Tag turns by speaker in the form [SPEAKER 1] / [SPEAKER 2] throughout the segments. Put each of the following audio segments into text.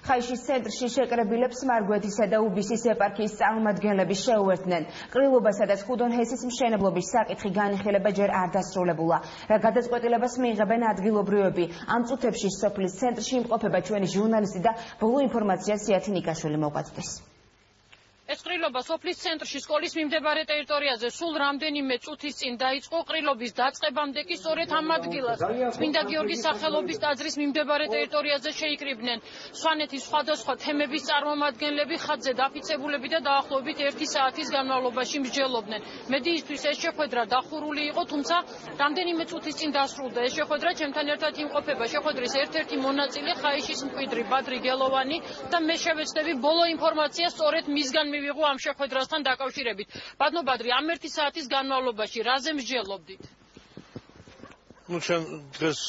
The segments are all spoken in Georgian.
[SPEAKER 1] ხაიშის ცენტრში შეკრებილებს მარგვეთისა და უბისის ეპარქიის წარმომადგენლები შეუერთდნენ. ყრილობასა და ხუდონჰესის მშენებლობის საკითხი განიხილება ჯერ არ დასრულებულა. რა გადაწყვეტილებას მიიღებენ ადგილობრივები? ამ წუთებში სოფლის ცენტრში იმყოფება ჩვენი ჟურნალისტი და ბოლო ინფორმაციას სიათი ნიკაშვილი მოგვაწვდის.
[SPEAKER 2] ეს ყრილობა სოფლის ცენტრში სკოლის მიმდებარე ტერიტორიაზე სულ რამდენიმე წუთის წინ დაიწყო. ყრილობის დაწყებამდე კი სწორედ ამ ადგილას წმინდა გიორგის სახელობის ტაძრის მიმდებარე ტერიტორიაზე შეიკრიბნენ სვანეთის სხვადასხვა თემების წარმომადგენლები, ხატზე დაფიქსებულები და დაახლოებით 1 საათის განმავლობაში მსჯელობდნენ. მედიისთვის ეს შეხვედრა დახურული იყო, თუმცა რამდენიმე წუთის წინ დასრულდა ეს შეხვედრა. ჩემთან ერთად იმყოფება შეხვედრის ერთ-ერთი მონაწილე, ხაიშის მკვიდრი ბადრი გელოვანი და მე შევეცდები ბოლო ინფორმაცია სწორედ მისგან მივიღო ამ შეხვედრასთან დაკავშირებით. ბატონო ბადრი, ამ 1 საათის განმავლობაში რაზე მსჯელობდით?
[SPEAKER 3] ჩვენ დღეს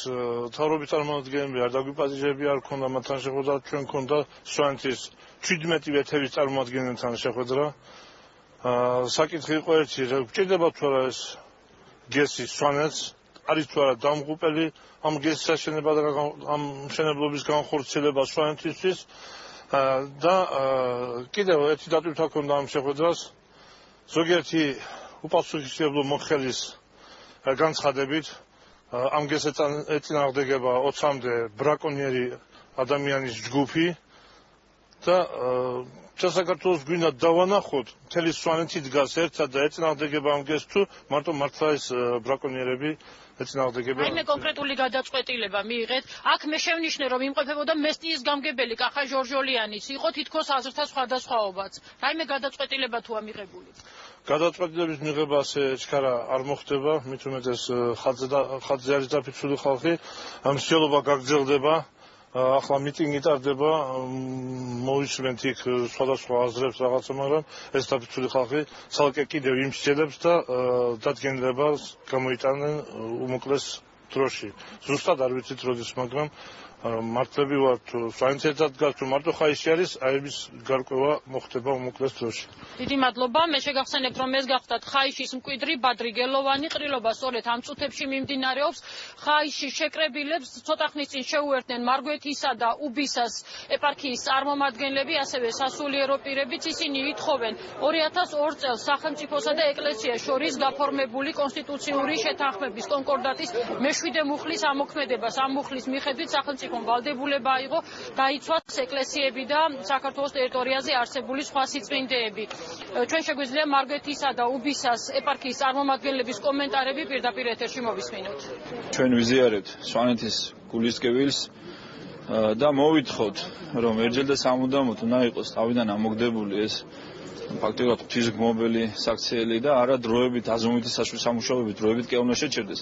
[SPEAKER 3] მთავრობის წარმომადგენლები არ დაგვიპატიჟებია, არ ქონდა მათთან შეხვედრა, ჩვენ ქონდა სვანეთის 17 ეთევის წარმომადგენლებთან შეხვედრა. საკითხი იყო ერთი, გვჭირდება თუ არა ეს გესი სვანეთს, არის თუ არა დამღუპელი ამ გესის აშენება და ამ მშენებლობის განხორციელება სვანეთისთვის. და კიდევ ერთი დატვირთვა ქონდა ამ შეხვედრას ზოგიერთი უპასუხისმგებლო მოხელის განცხადებით ამ გესს ეწინააღმდეგება 20-მდე ბრაკონიერი ადამიანის ჯგუფი და საქართველოს გვინდა დავანახოთ მთელი სვანეთი დგას ერთად და ეწინააღმდეგება ამ გესს თუ მარტო მართლა ეს ბრაკონიერები ეწინააღმდეგება.
[SPEAKER 2] რაიმე კონკრეტული გადაწყვეტილება მიიღეთ? აქ მე შევნიშნე, რომ იმყოფებოდა მესტიის გამგებელი კახა ჟორჟოლიანიც, იყო თითქოს აზრთა სხვადასხვაობაც. რაიმე გადაწყვეტილება თუ ამიღებული?
[SPEAKER 3] გადაწყვეტილების მიღება ასე ჩქარა არ მოხდება, მით უმეტეს ხატზე არის დაფიქსირებული ხალხი, მსჯელობა გაგრძელდება. ახლა მიტინგი ტარდება, მოვისმენთ იქ სხვადასხვა აზრებს რაღაცა, მაგრამ ეს დაფიქსირებული ხალხი ცალკე კიდევ იმსჯელებს და დადგენილებას გამოიტანენ უმოკლეს დროში. ზუსტად არ ვიცით როდის, მაგრამ მართლები ვართ თუ სვანეთს ერთად დგას თუ მარტო ხაიში არის, აების გარკვევა მოხდება უმოკლეს დროში.
[SPEAKER 2] დიდი მადლობა. მე შეგახსენებთ, რომ ეს გახდათ ხაიშის მკვიდრი ბადრი გელოვანი. ყრილობა სწორედ ამ წუთებში მიმდინარეობს. ხაიშის შეკრებილებს ცოტა ხნის წინ შეუერთდნენ მარგვეთისა და უბისას ეპარქიის წარმომადგენლები, ასევე სასულიერო პირებიც. ისინი ითხოვენ 2002 წელს სახელმწიფოსა და ეკლესიას შორის გაფორმებული კონსტიტუციური შეთანხმების კონკორდატის მე-7 მუხლის ამოქმედებას. ამ მუხლის მიხედვით სახელმწიფომ ვალდებულება აიღო დაიცვას ეკლესიები და საქართველოს ტერიტორიაზე არსებული სხვა სიწმინდეები. ჩვენ შეგვიძლია მარგვეთისა და უბისას ეპარქიის წარმომადგენლების კომენტარები პირდაპირ ეთერში მოვისმინოთ.
[SPEAKER 4] ჩვენ ვიზიარებთ სვანეთის გულისკევილს და მოვითხოვთ, რომ ერჯელ და სამუდამოდ უნდა იყოს თავიდან ამოგდებული ეს ფაქტობრივად ღვთისმგმობელი საქციელი და არა დროებით აზომვითი სამუშაოები დროებით კი უნდა შეჭერდეს.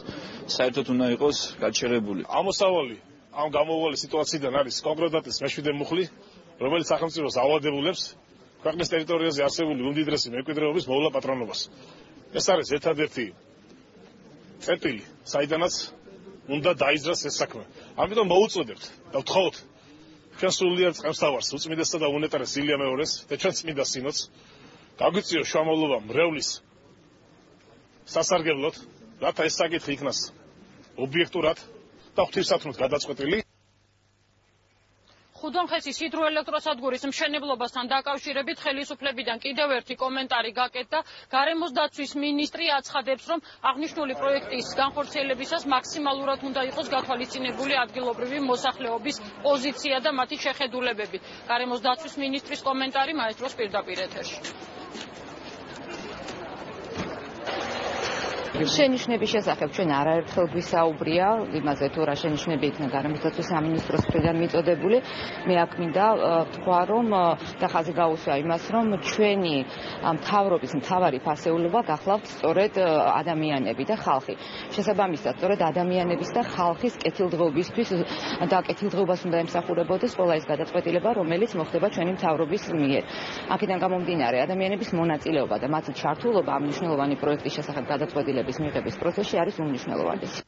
[SPEAKER 4] საერთოდ უნდა იყოს გაჩერებული.
[SPEAKER 5] ამოსავალი ამ გამოვალი სიტუაციიდან არის კონკრეტატის მე-7 მუხლი, რომელიც სახელმწიფოს ავალდებულებს ქვეყნის ტერიტორიაზე არსებული უმდიდრესი მემკვიდრეობის მოვლა პატრონობას. ეს არის ერთადერთი წერტილი, საიდანაც უნდა დაიზრას ეს საქმე. ამიტომ მოუწოდებთ და ვთხოვთ ჩვენ სულიერ წყემსთავარს, უწმიდესსა და უნეტარეს ილია მეორეს და ჩვენ წმინდა სინოდს გაგვიწიოს შუამავლობა მრევლის სასარგებლოდ, რათა ეს საკითხი იქნას ობიექტურად და ღვთისმსათნოდ გადაწყვეტილი.
[SPEAKER 2] ხუდონჰესის ჰიდროელექტროსადგურის მშენებლობასთან დაკავშირებით ხელისუფლებიდან კიდევ ერთი კომენტარი გაკეთდა. გარემოს დაცვის მინისტრი აცხადებს, რომ აღნიშნული პროექტის განხორციელებისას მაქსიმალურად უნდა იყოს გათვალისწინებული ადგილობრივი მოსახლეობის პოზიცია და მათი შეხედულებები. გარემოს დაცვის მინისტრის კომენტარი მაესტროს პირდაპირ ეთერში.
[SPEAKER 6] შენიშვნების შესახებ ჩვენ არაერთხელ გვისაუბრია იმაზე, თუ რა შენიშვნები იქნა გარემოს დაცვის სამინისტროს მხრიდან მიწოდებული. მე აქ მინდა ვთქვა, რომ და ხაზი გაუსვა იმას, რომ ჩვენი მთავრობის მთავარი ფასეულობა გახლავთ სწორედ ადამიანები და ხალხი. შესაბამისად, სწორედ ადამიანების და ხალხის კეთილდღეობისთვის და კეთილდღეობას უნდა ემსახურებოდეს ყველა ეს გადაწყვეტილება, რომელიც მოხდება ჩვენი მთავრობის მიერ. აქედან გამომდინარე, ადამიანების მონაწილეობა და მათი ჩართულობა ამ მნიშვნელოვანი პროექტის შესახებ გადაწყვეტილების მიღების პროცესში არის უმნიშვნელოვანესი.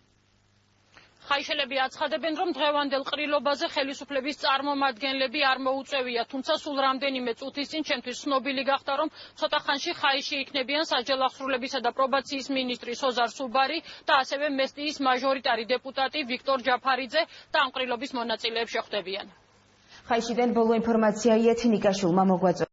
[SPEAKER 2] ხაიშელები აცხადებენ, რომ დღევანდელ ყრილობაზე ხელისუფლების წარმომადგენლები არ მოუწევია, თუმცა სულ რამდენიმე წუთის წინ ჩემთვის ცნობილი გახდა, რომ ცოტა ხანში ხაიში იქნებიან საჯელახსრულებისა და პრობაციის მინისტრი სოზარ სუბარი და ასევე მესტიის მაჟორიტარი დეპუტატი ვიქტორ ჯაფარიძე და ამ ყრილობის მონაწილეებს შეხვდებიან.
[SPEAKER 1] ხაიშიდან ბოლო ინფორმაცია ეთნიკაშულმა მოგვაწოდა.